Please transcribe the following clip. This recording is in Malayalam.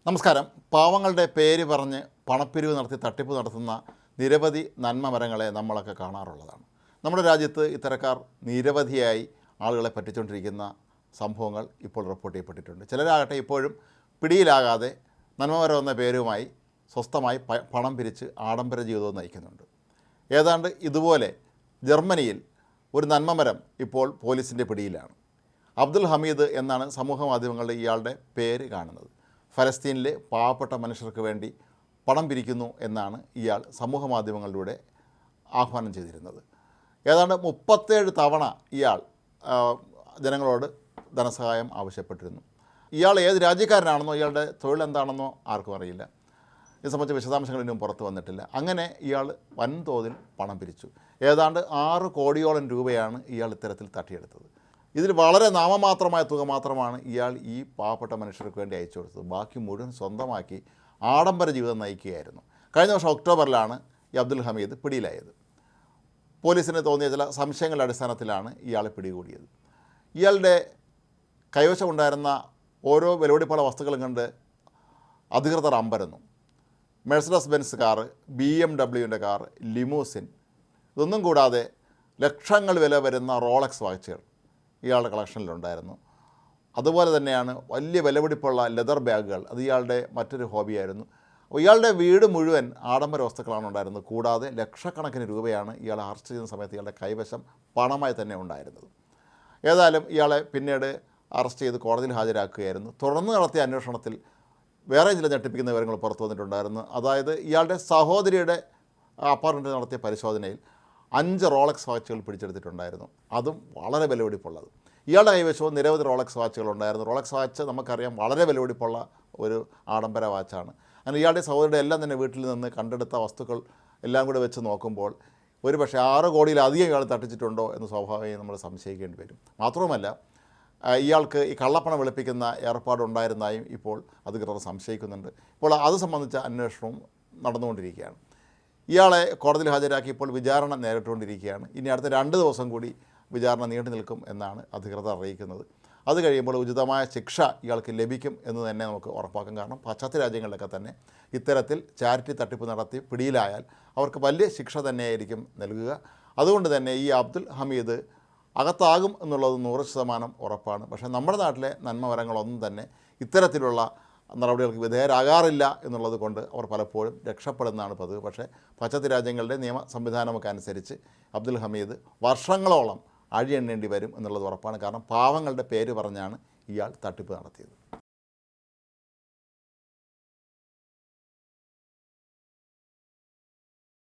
നമസ്കാരം. പാവങ്ങളുടെ പേര് പറഞ്ഞ് പണപ്പിരിവ് നടത്തി തട്ടിപ്പ് നടത്തുന്ന നിരവധി നന്മ മരങ്ങളെ നമ്മളൊക്കെ കാണാറുള്ളതാണ്. നമ്മുടെ രാജ്യത്ത് ഇത്തരക്കാർ നിരവധിയായി ആളുകളെ പറ്റിച്ചുകൊണ്ടിരിക്കുന്ന സംഭവങ്ങൾ ഇപ്പോൾ റിപ്പോർട്ട് ചെയ്യപ്പെട്ടിട്ടുണ്ട്. ചിലരാകട്ടെ ഇപ്പോഴും പിടിയിലാകാതെ നന്മമരം എന്ന പേരുമായി സ്വസ്ഥമായി പണം പിരിച്ച് ആഡംബര ജീവിതവും നയിക്കുന്നുണ്ട്. ഏതാണ്ട് ഇതുപോലെ ജർമ്മനിയിൽ ഒരു നന്മമരം ഇപ്പോൾ പോലീസിൻ്റെ പിടിയിലാണ്. അബ്ദുൽ ഹമീദ് എന്നാണ് സമൂഹ മാധ്യമങ്ങളിൽ ഇയാളുടെ പേര് കാണുന്നത്. ഫലസ്തീനിലെ പാവപ്പെട്ട മനുഷ്യർക്ക് വേണ്ടി പണം പിരിക്കുന്നു എന്നാണ് ഇയാൾ സമൂഹ മാധ്യമങ്ങളിലൂടെ ആഹ്വാനം ചെയ്തിരുന്നത്. ഏതാണ്ട് 37 തവണ ഇയാൾ ജനങ്ങളോട് ധനസഹായം ആവശ്യപ്പെട്ടിരുന്നു. ഇയാൾ ഏത് രാജ്യക്കാരനാണെന്നോ ഇയാളുടെ തൊഴിൽ എന്താണെന്നോ ആർക്കും അറിയില്ല. ഇത് സംബന്ധിച്ച വിശദാംശങ്ങൾ ഇനിയും പുറത്തു വന്നിട്ടില്ല. അങ്ങനെ ഇയാൾ വൻതോതിൽ പണം പിരിച്ചു. ഏതാണ്ട് 6 കോടിയോളം രൂപയാണ് ഇയാൾ ഇത്തരത്തിൽ തട്ടിയെടുത്തത്. ഇതിൽ വളരെ നാമമാത്രമായ തുക മാത്രമാണ് ഇയാൾ ഈ പാവപ്പെട്ട മനുഷ്യർക്ക് വേണ്ടി അയച്ചു കൊടുത്തത്. ബാക്കി മുഴുവൻ സ്വന്തമാക്കി ആഡംബര ജീവിതം നയിക്കുകയായിരുന്നു. കഴിഞ്ഞ വർഷം ഒക്ടോബറിലാണ് ഈ അബ്ദുൽ ഹമീദ് പിടിയിലായത്. പോലീസിന് തോന്നിയ ചില സംശയങ്ങളുടെ അടിസ്ഥാനത്തിലാണ് ഇയാളെ പിടികൂടിയത്. ഇയാളുടെ കൈവശമുണ്ടായിരുന്ന ഓരോ വിലപിടിപ്പുള്ള വസ്തുക്കളും കണ്ട് അധികൃതർ അമ്പരന്നു. Mercedes Benz car, BMW car, limousine, ഇതൊന്നും കൂടാതെ ലക്ഷങ്ങൾ വില വരുന്ന റോളക്സ് വാച്ചുകൾ ഇയാളുടെ കളക്ഷനിലുണ്ടായിരുന്നു. അതുപോലെ തന്നെയാണ് വലിയ വിലപിടിപ്പുള്ള ലെതർ ബാഗുകൾ, അത് ഇയാളുടെ മറ്റൊരു ഹോബിയായിരുന്നു. ഇയാളുടെ വീട് മുഴുവൻ ആഡംബര വസ്തുക്കളാണ് ഉണ്ടായിരുന്നത്. കൂടാതെ ലക്ഷക്കണക്കിന് രൂപയാണ് ഇയാൾ അറസ്റ്റ് ചെയ്യുന്ന സമയത്ത് ഇയാളുടെ കൈവശം പണമായി തന്നെ ഉണ്ടായിരുന്നത്. ഏതായാലും ഇയാളെ പിന്നീട് അറസ്റ്റ് ചെയ്ത് കോടതിയിൽ ഹാജരാക്കുകയായിരുന്നു. തുടർന്ന് നടത്തിയ അന്വേഷണത്തിൽ വേറെ ചില ഞെട്ടിപ്പിക്കുന്ന വിവരങ്ങൾ പുറത്തു വന്നിട്ടുണ്ടായിരുന്നു. അതായത് ഇയാളുടെ സഹോദരിയുടെ അപ്പാർട്ട്മെൻറ്റിൽ നടത്തിയ പരിശോധനയിൽ 5 റോളക്സ് വാച്ചുകൾ പിടിച്ചെടുത്തിട്ടുണ്ടായിരുന്നു. അതും വളരെ വിലപിടിപ്പുള്ളത്. ഇയാളുടെ കൈവശവും നിരവധി റോളക്സ് വാച്ചുകളുണ്ടായിരുന്നു. റോളക്സ് വാച്ച് നമുക്കറിയാം വളരെ വിലപിടിപ്പുള്ള ഒരു ആഡംബര വാച്ചാണ്. അങ്ങനെ ഇയാളുടെ സഹോദരിയുടെ എല്ലാം തന്നെ വീട്ടിൽ നിന്ന് കണ്ടെടുത്ത വസ്തുക്കൾ എല്ലാം കൂടെ വെച്ച് നോക്കുമ്പോൾ ഒരു പക്ഷേ 6 കോടിയിലധികം ഇയാൾ തട്ടിച്ചിട്ടുണ്ടോ എന്ന് സ്വാഭാവികമായി നമ്മൾ സംശയിക്കേണ്ടി വരും. മാത്രവുമല്ല, ഇയാൾക്ക് ഈ കള്ളപ്പണം വെളുപ്പിക്കുന്ന ഏർപ്പാടുണ്ടായിരുന്നതായും ഇപ്പോൾ അധികൃതർ സംശയിക്കുന്നുണ്ട്. ഇപ്പോൾ അത് സംബന്ധിച്ച അന്വേഷണവും നടന്നുകൊണ്ടിരിക്കുകയാണ്. ഇയാളെ കോടതിയിൽ ഹാജരാക്കി ഇപ്പോൾ വിചാരണ നേരിട്ടുകൊണ്ടിരിക്കുകയാണ്. ഇനി അടുത്ത 2 ദിവസം കൂടി വിചാരണ നീണ്ടു നിൽക്കും എന്നാണ് അധികൃതർ അറിയിക്കുന്നത്. അത് കഴിയുമ്പോൾ ഉചിതമായ ശിക്ഷ ഇയാൾക്ക് ലഭിക്കും എന്ന് തന്നെ നമുക്ക് ഉറപ്പാക്കും. കാരണം പാശ്ചാത്യ രാജ്യങ്ങളിലൊക്കെ തന്നെ ഇത്തരത്തിൽ ചാരിറ്റി തട്ടിപ്പ് നടത്തി പിടിയിലായാൽ അവർക്ക് വലിയ ശിക്ഷ തന്നെയായിരിക്കും നൽകുക. അതുകൊണ്ട് തന്നെ ഈ അബ്ദുൽ ഹമീദ് അകത്താകും എന്നുള്ളത് 100% ഉറപ്പാണ്. പക്ഷേ നമ്മുടെ നാട്ടിലെ നന്മമരങ്ങളൊന്നും തന്നെ ഇത്തരത്തിലുള്ള നടപടികൾക്ക് വിധേയരാകാറില്ല എന്നുള്ളത് കൊണ്ട് അവർ പലപ്പോഴും രക്ഷപ്പെടുന്നതാണ് പതിവ്. പക്ഷേ പാശ്ചാത്യ രാജ്യങ്ങളുടെ നിയമ സംവിധാനമൊക്കെ അനുസരിച്ച് അബ്ദുൽ ഹമീദ് വർഷങ്ങളോളം അഴിയെണ്ണേണ്ടി വരും എന്നുള്ളത് ഉറപ്പാണ്. കാരണം പാവങ്ങളുടെ പേര് പറഞ്ഞാണ് ഇയാൾ തട്ടിപ്പ് നടത്തിയത്.